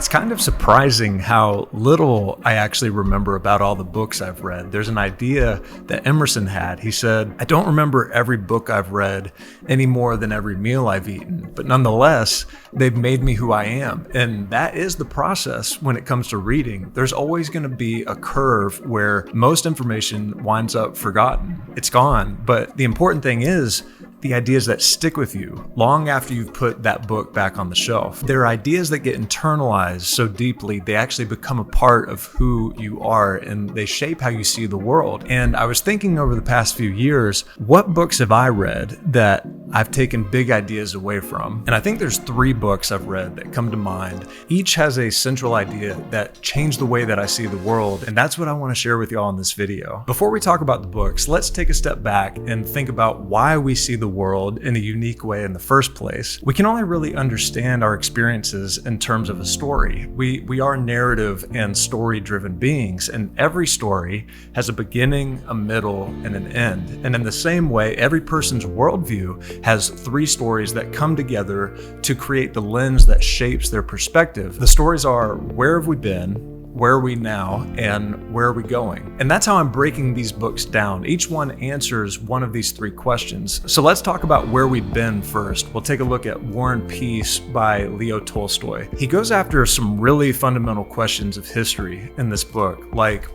It's kind of surprising how little I actually remember about all the books I've read. There's an idea that Emerson had. He said, I don't remember every book I've read any more than every meal I've eaten, but nonetheless, they've made me who I am. And that is the process when it comes to reading. There's always going to be a curve where most information winds up forgotten. It's gone. But the important thing is, the ideas that stick with you long after you've put that book back on the shelf. They're ideas that get internalized so deeply, they actually become a part of who you are and they shape how you see the world. And I was thinking over the past few years, what books have I read that I've taken big ideas away from? And I think there's 3 books I've read that come to mind. Each has a central idea that changed the way that I see the world. And that's what I want to share with y'all in this video. Before we talk about the books, let's take a step back and think about why we see the world in a unique way in the first place. We can only really understand our experiences in terms of a story. We are narrative and story-driven beings, and every story has a beginning, a middle, and an end. And in the same way, every person's worldview has 3 stories that come together to create the lens that shapes their perspective. The stories are, where have we been? Where are we now, and where are we going? And that's how I'm breaking these books down. Each one answers one of these 3 questions. So let's talk about where we've been first. We'll take a look at War and Peace by Leo Tolstoy. He goes after some really fundamental questions of history in this book, like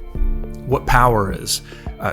what power is.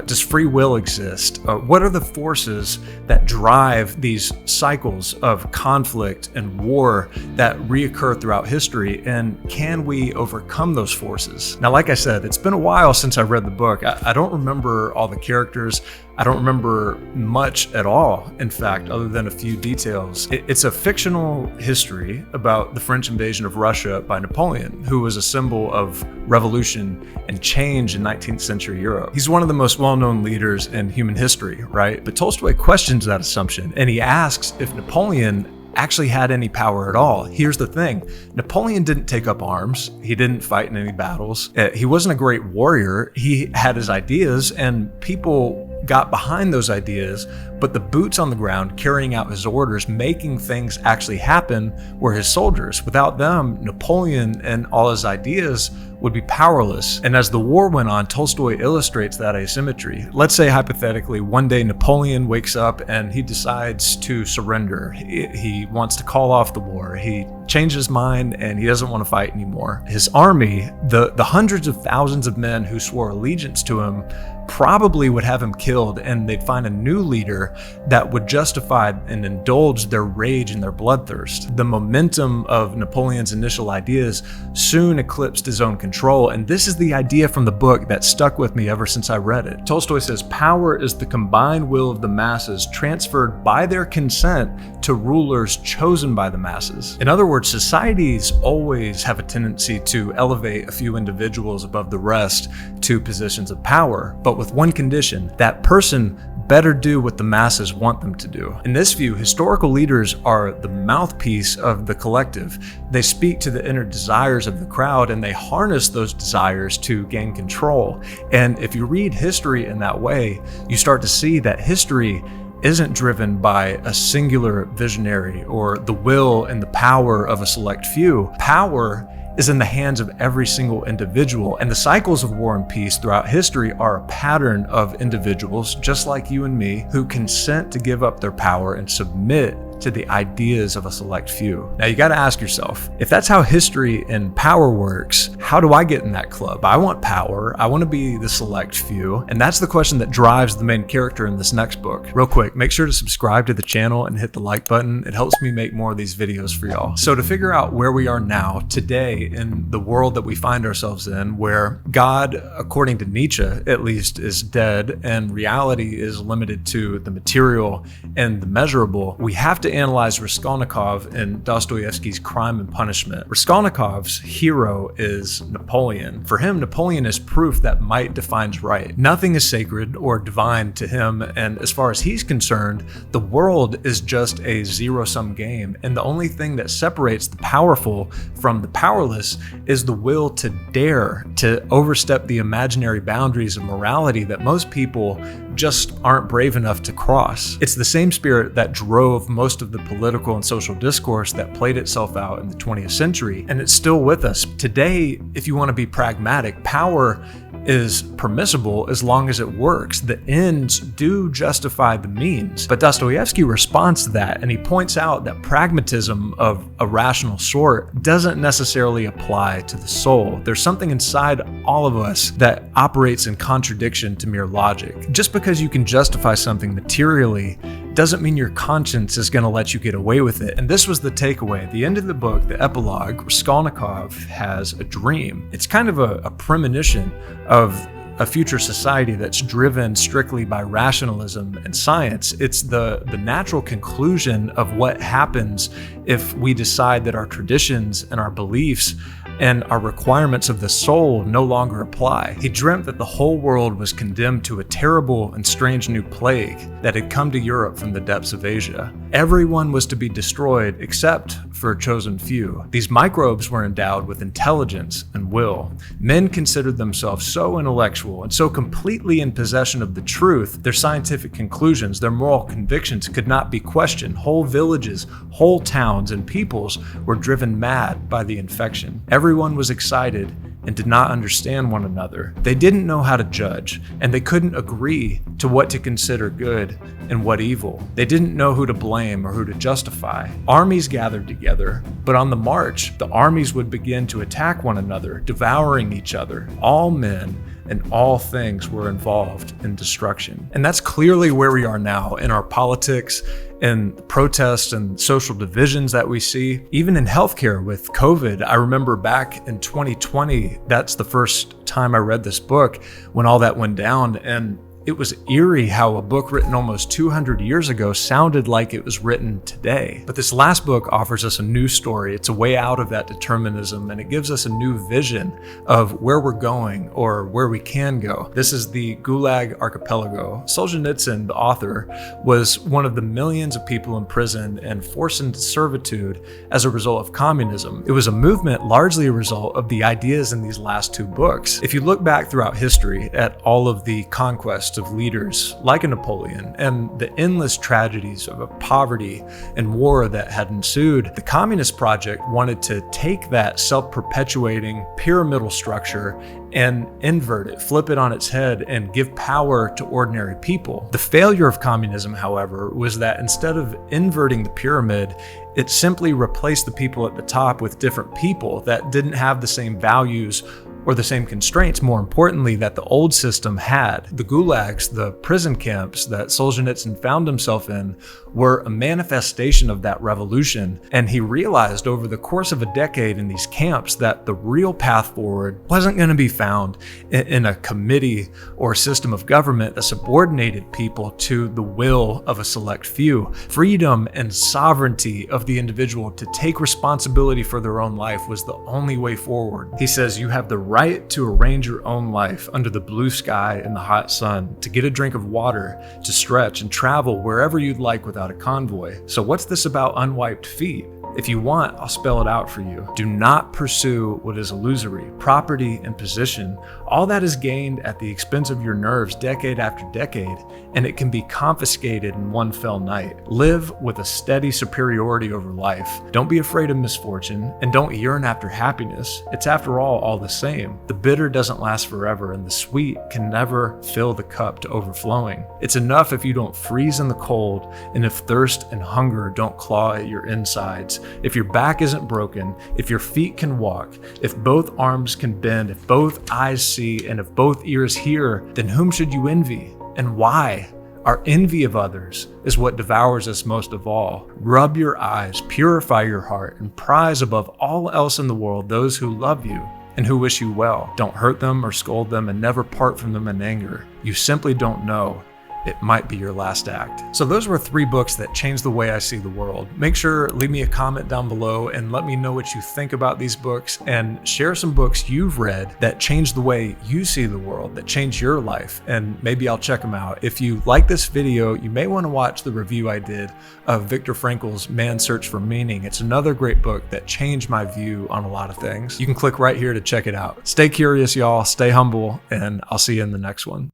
Does free will exist? What are the forces that drive these cycles of conflict and war that reoccur throughout history? And can we overcome those forces? Now, like I said, it's been a while since I read the book. I don't remember all the characters. I don't remember much at all, in fact, other than a few details. It's a fictional history about the French invasion of Russia by Napoleon, who was a symbol of revolution and change in 19th century Europe. He's one of the most well-known leaders in human history, right? But Tolstoy questions that assumption, and he asks if Napoleon actually had any power at all. Here's the thing. Napoleon didn't take up arms. He didn't fight in any battles. He wasn't a great warrior. He had his ideas and people got behind those ideas, but the boots on the ground carrying out his orders, making things actually happen, were his soldiers. Without them, Napoleon and all his ideas would be powerless. And as the war went on, Tolstoy illustrates that asymmetry. Let's say hypothetically, one day Napoleon wakes up and he decides to surrender. He wants to call off the war. He changed his mind and he doesn't want to fight anymore. His army, the hundreds of thousands of men who swore allegiance to him, probably would have him killed, and they'd find a new leader that would justify and indulge their rage and their bloodthirst. The momentum of Napoleon's initial ideas soon eclipsed his own control, and this is the idea from the book that stuck with me ever since I read it. Tolstoy says, power is the combined will of the masses transferred by their consent to rulers chosen by the masses. In other words, societies always have a tendency to elevate a few individuals above the rest to positions of power, but with one condition: that person better do what the masses want them to do. In this view, historical leaders are the mouthpiece of the collective. They speak to the inner desires of the crowd and they harness those desires to gain control. And if you read history in that way, you start to see that history isn't driven by a singular visionary or the will and the power of a select few. Power is in the hands of every single individual. And the cycles of war and peace throughout history are a pattern of individuals, just like you and me, who consent to give up their power and submit to the ideas of a select few. Now you got to ask yourself, if that's how history and power works, how do I get in that club? I want power. I want to be the select few. And that's the question that drives the main character in this next book. Real quick, make sure to subscribe to the channel and hit the like button. It helps me make more of these videos for y'all. So to figure out where we are now, today, in the world that we find ourselves in, where God, according to Nietzsche at least, is dead and reality is limited to the material and the measurable, we have to analyze Raskolnikov in Dostoevsky's Crime and Punishment. Raskolnikov's hero is Napoleon. For him, Napoleon is proof that might defines right. Nothing is sacred or divine to him, and as far as he's concerned, the world is just a zero-sum game, and the only thing that separates the powerful from the powerless is the will to dare to overstep the imaginary boundaries of morality that most people just aren't brave enough to cross. It's the same spirit that drove most of the political and social discourse that played itself out in the 20th century, and it's still with us. Today, if you want to be pragmatic, power is permissible as long as it works. The ends do justify the means. But Dostoevsky responds to that, and he points out that pragmatism of a rational sort doesn't necessarily apply to the soul. There's something inside all of us that operates in contradiction to mere logic. Just because you can justify something materially doesn't mean your conscience is going to let you get away with it. And this was the takeaway. At the end of the book, the epilogue, Raskolnikov has a dream. It's kind of a premonition of a future society that's driven strictly by rationalism and science. It's the natural conclusion of what happens if we decide that our traditions and our beliefs and our requirements of the soul no longer apply. He dreamt that the whole world was condemned to a terrible and strange new plague that had come to Europe from the depths of Asia. Everyone was to be destroyed except for a chosen few. These microbes were endowed with intelligence and will. Men considered themselves so intellectual and so completely in possession of the truth, their scientific conclusions, their moral convictions could not be questioned. Whole villages, whole towns, and peoples were driven mad by the infection. Everyone was excited and did not understand one another. They didn't know how to judge, and they couldn't agree to what to consider good and what evil. They didn't know who to blame or who to justify. Armies gathered together, but on the march, the armies would begin to attack one another, devouring each other. All men and all things were involved in destruction. And that's clearly where we are now in our politics and protests and social divisions that we see. Even in healthcare with COVID, I remember back in 2020, that's the first time I read this book when all that went down, and it was eerie how a book written almost 200 years ago sounded like it was written today. But this last book offers us a new story. It's a way out of that determinism, and it gives us a new vision of where we're going or where we can go. This is the Gulag Archipelago. Solzhenitsyn, the author, was one of the millions of people imprisoned and forced into servitude as a result of communism. It was a movement largely a result of the ideas in these last two books. If you look back throughout history at all of the conquests of leaders like a Napoleon and the endless tragedies of poverty and war that had ensued, the Communist Project wanted to take that self-perpetuating pyramidal structure and invert it, flip it on its head, and give power to ordinary people. The failure of communism, however, was that instead of inverting the pyramid, it simply replaced the people at the top with different people that didn't have the same values or the same constraints, more importantly, that the old system had. The gulags, the prison camps that Solzhenitsyn found himself in, were a manifestation of that revolution, and he realized over the course of a decade in these camps that the real path forward wasn't going to be found in a committee or system of government that subordinated people to the will of a select few. Freedom and sovereignty of the individual to take responsibility for their own life was the only way forward. He says you have the right to arrange your own life under the blue sky and the hot sun, to get a drink of water, to stretch and travel wherever you'd like without a convoy. So what's this about unwiped feet? If you want, I'll spell it out for you. Do not pursue what is illusory. Property and position, all that is gained at the expense of your nerves decade after decade, and it can be confiscated in one fell night. Live with a steady superiority over life. Don't be afraid of misfortune, and don't yearn after happiness. It's after all the same. The bitter doesn't last forever, and the sweet can never fill the cup to overflowing. It's enough if you don't freeze in the cold, and if thirst and hunger don't claw at your insides. If your back isn't broken, if your feet can walk, if both arms can bend, if both eyes see, and if both ears hear, then whom should you envy? And why? Our envy of others is what devours us most of all. Rub your eyes, purify your heart, and prize above all else in the world those who love you and who wish you well. Don't hurt them or scold them, and never part from them in anger. You simply don't know. It might be your last act. So those were 3 books that changed the way I see the world. Make sure, leave me a comment down below and let me know what you think about these books, and share some books you've read that changed the way you see the world, that changed your life, and maybe I'll check them out. If you like this video, you may want to watch the review I did of Viktor Frankl's Man's Search for Meaning. It's another great book that changed my view on a lot of things. You can click right here to check it out. Stay curious, y'all. Stay humble, and I'll see you in the next one.